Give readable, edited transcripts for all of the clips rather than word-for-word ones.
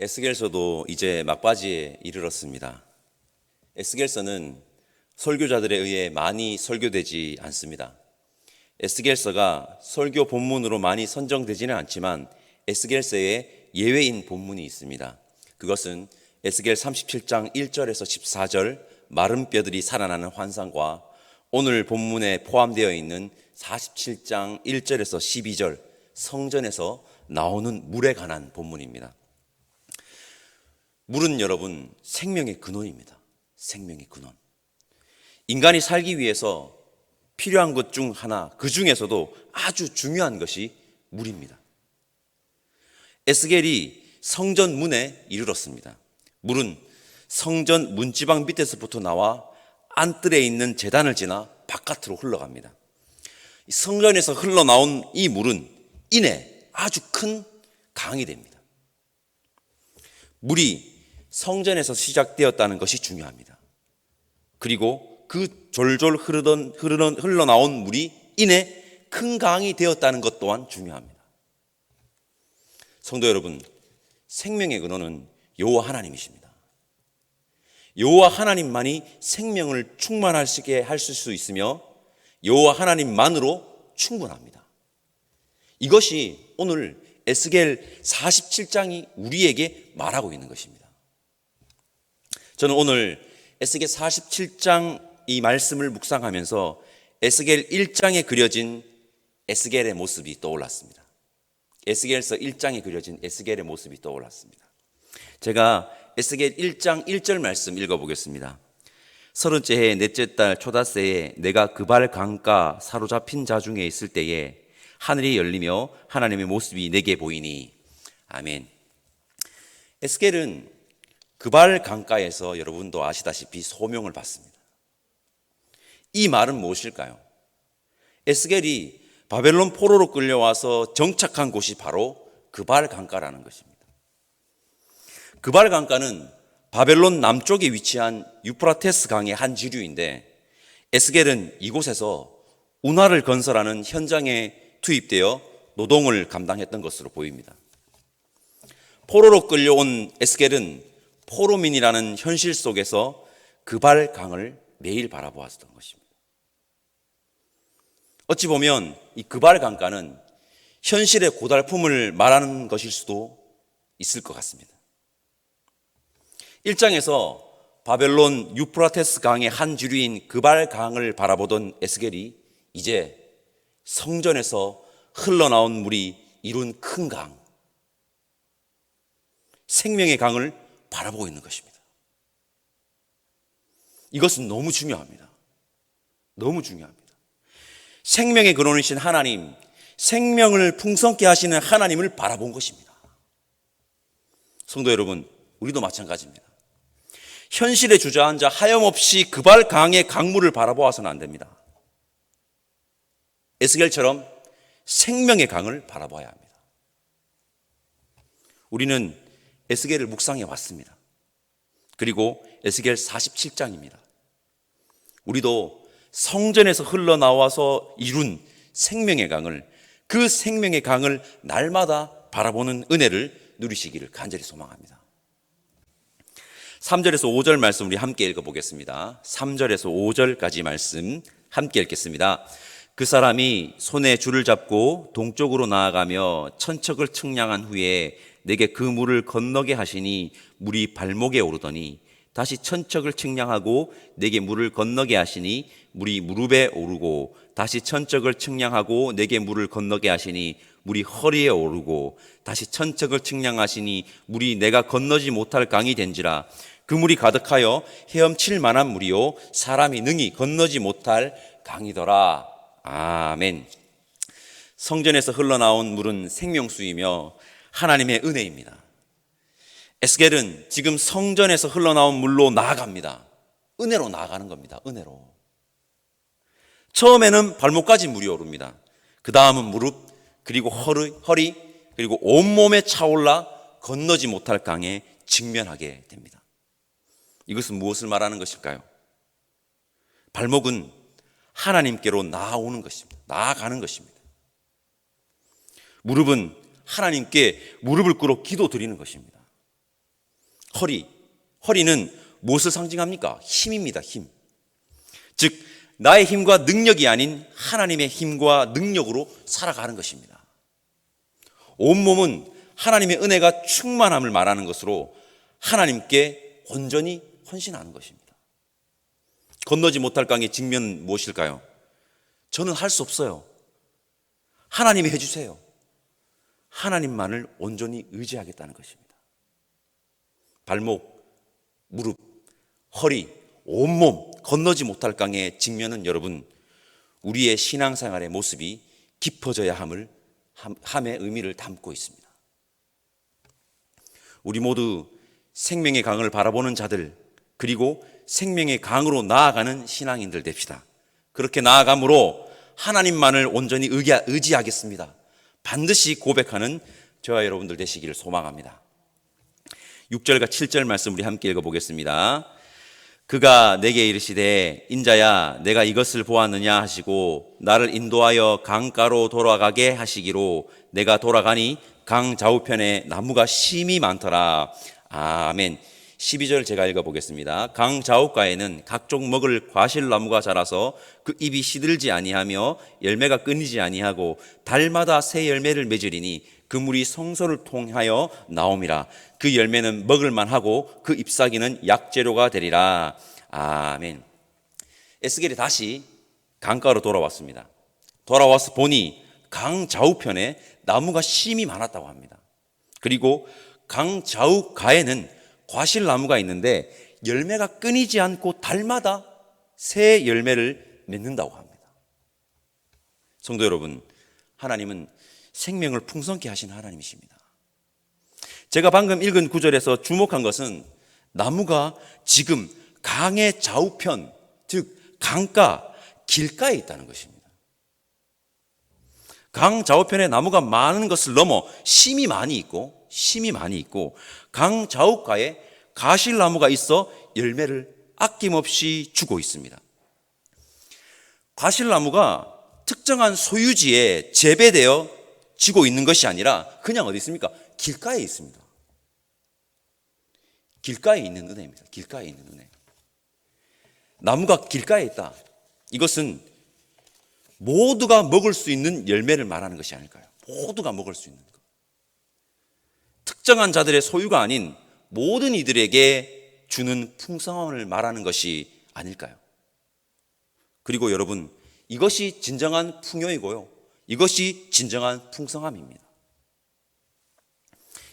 에스겔서도 이제 막바지에 이르렀습니다. 에스겔서는 설교자들에 의해 많이 설교되지 않습니다. 에스겔서가 설교 본문으로 많이 선정되지는 않지만 에스겔서에 예외인 본문이 있습니다. 그것은 에스겔 37장 1절에서 14절 마른 뼈들이 살아나는 환상과 오늘 본문에 포함되어 있는 47장 1절에서 12절 성전에서 나오는 물에 관한 본문입니다. 물은 여러분 생명의 근원입니다. 생명의 근원. 인간이 살기 위해서 필요한 것 중 하나, 그 중에서도 아주 중요한 것이 물입니다. 에스겔이 성전 문에 이르렀습니다. 물은 성전 문지방 밑에서부터 나와 안뜰에 있는 제단을 지나 바깥으로 흘러갑니다. 성전에서 흘러나온 이 물은 이내 아주 큰 강이 됩니다. 물이 성전에서 시작되었다는 것이 중요합니다. 그리고 그 졸졸 흘러나온 물이 이내 큰 강이 되었다는 것 또한 중요합니다. 성도 여러분, 생명의 근원은 여호와 하나님이십니다. 여호와 하나님만이 생명을 충만하게 하실 수 있으며 여호와 하나님만으로 충분합니다. 이것이 오늘 에스겔 47장이 우리에게 말하고 있는 것입니다. 저는 오늘 에스겔 47장 이 말씀을 묵상하면서 에스겔 1장에 그려진 에스겔의 모습이 떠올랐습니다. 에스겔서 1장에 그려진 에스겔의 모습이 떠올랐습니다. 제가 에스겔 1장 1절 말씀 읽어보겠습니다. 30째 해 넷째 달 초닷새에 내가 그발 강가 사로잡힌 자 중에 있을 때에 하늘이 열리며 하나님의 모습이 내게 보이니. 아멘. 에스겔은 그발 강가에서 여러분도 아시다시피 소명을 받습니다. 이 말은 무엇일까요? 에스겔이 바벨론 포로로 끌려와서 정착한 곳이 바로 그발 강가라는 것입니다. 그발 강가는 바벨론 남쪽에 위치한 유프라테스 강의 한 지류인데 에스겔은 이곳에서 운하를 건설하는 현장에 투입되어 노동을 감당했던 것으로 보입니다. 포로로 끌려온 에스겔은 포로민이라는 현실 속에서 그발 강을 매일 바라보았던 것입니다. 어찌 보면 이 그발 강가는 현실의 고달픔을 말하는 것일 수도 있을 것 같습니다. 1장에서 바벨론 유프라테스 강의 한 지류인 그발 강을 바라보던 에스겔이 이제 성전에서 흘러나온 물이 이룬 큰 강, 생명의 강을 바라보고 있는 것입니다. 이것은 너무 중요합니다. 너무 중요합니다. 생명의 근원이신 하나님, 생명을 풍성케 하시는 하나님을 바라본 것입니다. 성도 여러분, 우리도 마찬가지입니다. 현실에 주저앉아 하염없이 그발 강의 강물을 바라보아서는 안 됩니다. 에스겔처럼 생명의 강을 바라봐야 합니다. 우리는 에스겔을 묵상해 왔습니다. 그리고 에스겔 47장입니다. 우리도 성전에서 흘러나와서 이룬 생명의 강을, 그 생명의 강을 날마다 바라보는 은혜를 누리시기를 간절히 소망합니다. 3절에서 5절 말씀 우리 함께 읽어보겠습니다. 3절에서 5절까지 말씀 함께 읽겠습니다. 그 사람이 손에 줄을 잡고 동쪽으로 나아가며 천척을 측량한 후에 내게 그 물을 건너게 하시니 물이 발목에 오르더니 다시 천척을 측량하고 내게 물을 건너게 하시니 물이 무릎에 오르고 다시 천척을 측량하고 내게 물을 건너게 하시니 물이 허리에 오르고 다시 천척을 측량하시니 물이 내가 건너지 못할 강이 된지라. 그 물이 가득하여 헤엄칠 만한 물이요 사람이 능히 건너지 못할 강이더라. 아멘. 성전에서 흘러나온 물은 생명수이며 하나님의 은혜입니다. 에스겔은 지금 성전에서 흘러나온 물로 나아갑니다. 은혜로 나아가는 겁니다. 은혜로. 처음에는 발목까지 물이 오릅니다. 그 다음은 무릎, 그리고 허리, 그리고 온몸에 차올라 건너지 못할 강에 직면하게 됩니다. 이것은 무엇을 말하는 것일까요? 발목은 하나님께로 나아오는 것입니다. 나아가는 것입니다. 무릎은 하나님께 무릎을 꿇어 기도 드리는 것입니다. 허리는 무엇을 상징합니까? 힘입니다. 힘. 즉 나의 힘과 능력이 아닌 하나님의 힘과 능력으로 살아가는 것입니다. 온몸은 하나님의 은혜가 충만함을 말하는 것으로 하나님께 온전히 헌신하는 것입니다. 건너지 못할 강의 직면은 무엇일까요? 저는 할 수 없어요. 하나님이 해주세요. 하나님만을 온전히 의지하겠다는 것입니다. 발목, 무릎, 허리, 온몸 건너지 못할 강의 직면은 여러분, 우리의 신앙생활의 모습이 깊어져야 함의 의미를 담고 있습니다. 우리 모두 생명의 강을 바라보는 자들, 그리고 생명의 강으로 나아가는 신앙인들 됩시다. 그렇게 나아감으로 하나님만을 온전히 의지하겠습니다. 반드시 고백하는 저와 여러분들 되시기를 소망합니다. 6절과 7절 말씀 우리 함께 읽어보겠습니다. 그가 내게 이르시되 인자야 내가 이것을 보았느냐 하시고 나를 인도하여 강가로 돌아가게 하시기로 내가 돌아가니 강 좌우편에 나무가 심이 많더라. 아멘. 12절 제가 읽어보겠습니다. 강 좌우가에는 각종 먹을 과실나무가 자라서 그 잎이 시들지 아니하며 열매가 끊이지 아니하고 달마다 새 열매를 맺으리니 그 물이 성소를 통하여 나옴이라. 그 열매는 먹을만하고 그 잎사귀는 약재료가 되리라. 아멘. 에스겔이 다시 강가로 돌아왔습니다. 돌아와서 보니 강 좌우편에 나무가 심이 많았다고 합니다. 그리고 강 좌우가에는 과실나무가 있는데 열매가 끊이지 않고 달마다 새 열매를 맺는다고 합니다. 성도 여러분, 하나님은 생명을 풍성케 하신 하나님이십니다. 제가 방금 읽은 구절에서 주목한 것은 나무가 지금 강의 좌우편, 즉 강가, 길가에 있다는 것입니다. 강 좌우편에 나무가 많은 것을 넘어 심이 많이 있고 강 좌우가에 가실나무가 있어 열매를 아낌없이 주고 있습니다. 가실나무가 특정한 소유지에 재배되어 지고 있는 것이 아니라 그냥 어디 있습니까? 길가에 있습니다. 길가에 있는 은혜입니다. 길가에 있는 은혜. 나무가 길가에 있다. 이것은 모두가 먹을 수 있는 열매를 말하는 것이 아닐까요? 모두가 먹을 수 있는 것. 특정한 자들의 소유가 아닌 모든 이들에게 주는 풍성함을 말하는 것이 아닐까요? 그리고 여러분, 이것이 진정한 풍요이고요, 이것이 진정한 풍성함입니다.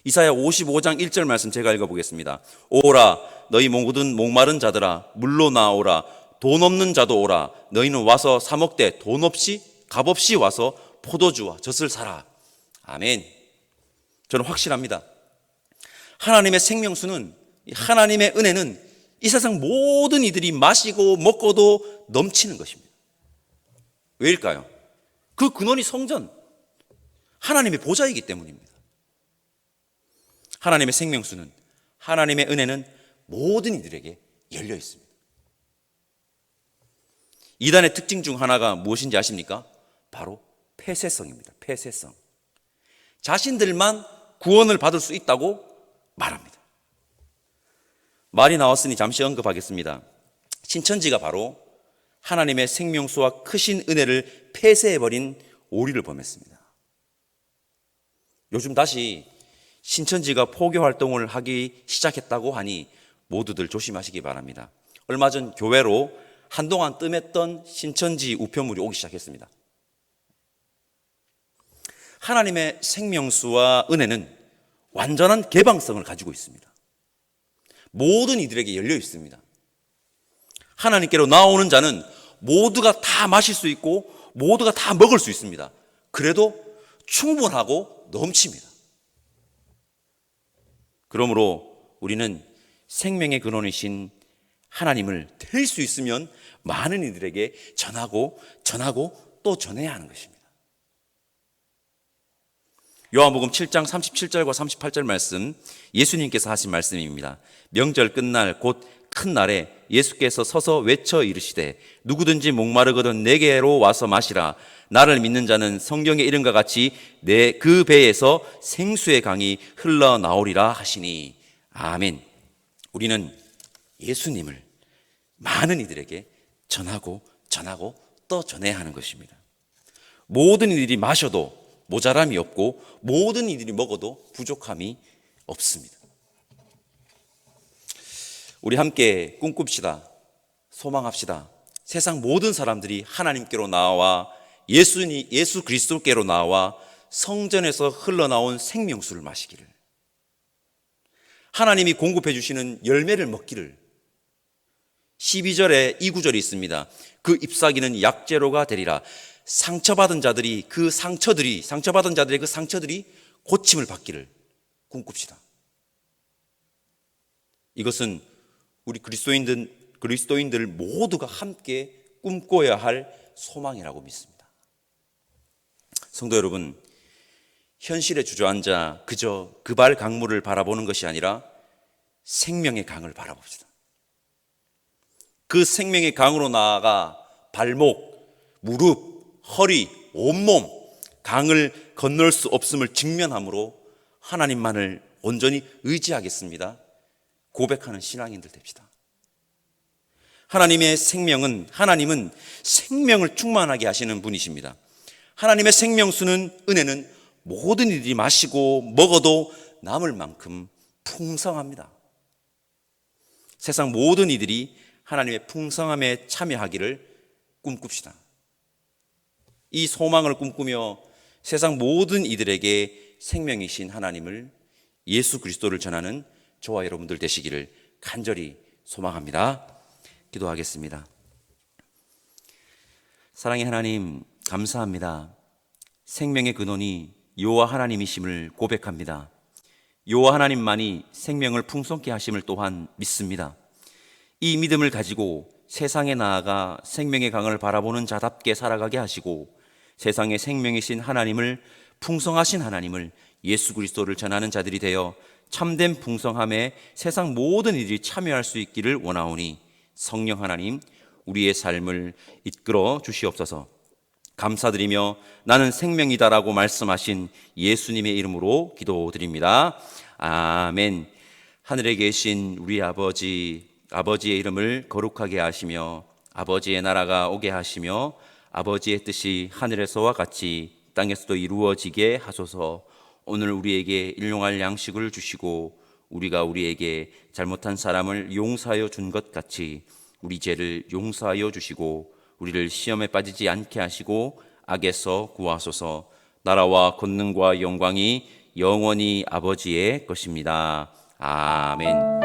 이사야 55장 1절 말씀 제가 읽어보겠습니다. 오라 너희 모든 목마른 자들아 물로 나오라. 돈 없는 자도 오라. 너희는 와서 사 먹되 돈 없이 값없이 와서 포도주와 젖을 사라. 아멘. 저는 확실합니다. 하나님의 생명수는, 하나님의 은혜는 이 세상 모든 이들이 마시고 먹고도 넘치는 것입니다. 왜일까요? 그 근원이 성전, 하나님의 보좌이기 때문입니다. 하나님의 생명수는, 하나님의 은혜는 모든 이들에게 열려 있습니다. 이단의 특징 중 하나가 무엇인지 아십니까? 바로 폐쇄성입니다. 폐쇄성. 자신들만 구원을 받을 수 있다고 말합니다. 말이 나왔으니 잠시 언급하겠습니다. 신천지가 바로 하나님의 생명수와 크신 은혜를 폐쇄해버린 오리를 범했습니다. 요즘 다시 신천지가 포교 활동을 하기 시작했다고 하니 모두들 조심하시기 바랍니다. 얼마 전 교회로 한동안 뜸했던 신천지 우편물이 오기 시작했습니다. 하나님의 생명수와 은혜는 완전한 개방성을 가지고 있습니다. 모든 이들에게 열려 있습니다. 하나님께로 나오는 자는 모두가 다 마실 수 있고 모두가 다 먹을 수 있습니다. 그래도 충분하고 넘칩니다. 그러므로 우리는 생명의 근원이신 하나님을 될 수 있으면 많은 이들에게 전하고 또 전해야 하는 것입니다. 요한복음 7장 37절과 38절 말씀, 예수님께서 하신 말씀입니다. 명절 끝날 곧 큰 날에 예수께서 서서 외쳐 이르시되 누구든지 목마르거든 내게로 와서 마시라. 나를 믿는 자는 성경의 이름과 같이 그 배에서 생수의 강이 흘러나오리라 하시니. 아멘. 우리는 예수님을 많은 이들에게 전하고 또 전해야 하는 것입니다. 모든 이들이 마셔도 모자람이 없고 모든 이들이 먹어도 부족함이 없습니다. 우리 함께 꿈꿉시다. 소망합시다. 세상 모든 사람들이 하나님께로 나와 예수 그리스도께로 나와 성전에서 흘러나온 생명수를 마시기를, 하나님이 공급해 주시는 열매를 먹기를. 12절에 이 구절이 있습니다. 그 잎사귀는 약재로가 되리라. 상처받은 자들이 상처받은 자들의 그 상처들이 고침을 받기를 꿈꿉시다. 이것은 우리 그리스도인들 모두가 함께 꿈꿔야 할 소망이라고 믿습니다. 성도 여러분, 현실에 주저앉아 그저 그발 강물을 바라보는 것이 아니라 생명의 강을 바라봅시다. 그 생명의 강으로 나아가 발목, 무릎, 허리, 온몸 강을 건널 수 없음을 직면함으로 하나님만을 온전히 의지하겠습니다 고백하는 신앙인들 됩시다. 하나님은 생명을 충만하게 하시는 분이십니다. 하나님의 생명수는, 은혜는 모든 이들이 마시고 먹어도 남을 만큼 풍성합니다. 세상 모든 이들이 하나님의 풍성함에 참여하기를 꿈꿉시다. 이 소망을 꿈꾸며 세상 모든 이들에게 생명이신 하나님을, 예수 그리스도를 전하는 저와 여러분들 되시기를 간절히 소망합니다. 기도하겠습니다. 사랑의 하나님, 감사합니다. 생명의 근원이 여호와 하나님이심을 고백합니다. 여호와 하나님만이 생명을 풍성케 하심을 또한 믿습니다. 이 믿음을 가지고 세상에 나아가 생명의 강을 바라보는 자답게 살아가게 하시고, 세상의 생명이신 하나님을, 풍성하신 하나님을, 예수 그리스도를 전하는 자들이 되어 참된 풍성함에 세상 모든 이들이 참여할 수 있기를 원하오니, 성령 하나님, 우리의 삶을 이끌어 주시옵소서. 감사드리며 나는 생명이다라고 말씀하신 예수님의 이름으로 기도드립니다. 아멘. 하늘에 계신 우리 아버지의 이름을 거룩하게 하시며 아버지의 나라가 오게 하시며 아버지의 뜻이 하늘에서와 같이 땅에서도 이루어지게 하소서. 오늘 우리에게 일용할 양식을 주시고 우리가 우리에게 잘못한 사람을 용서하여 준 것 같이 우리 죄를 용서하여 주시고 우리를 시험에 빠지지 않게 하시고 악에서 구하소서. 나라와 권능과 영광이 영원히 아버지의 것입니다. 아멘.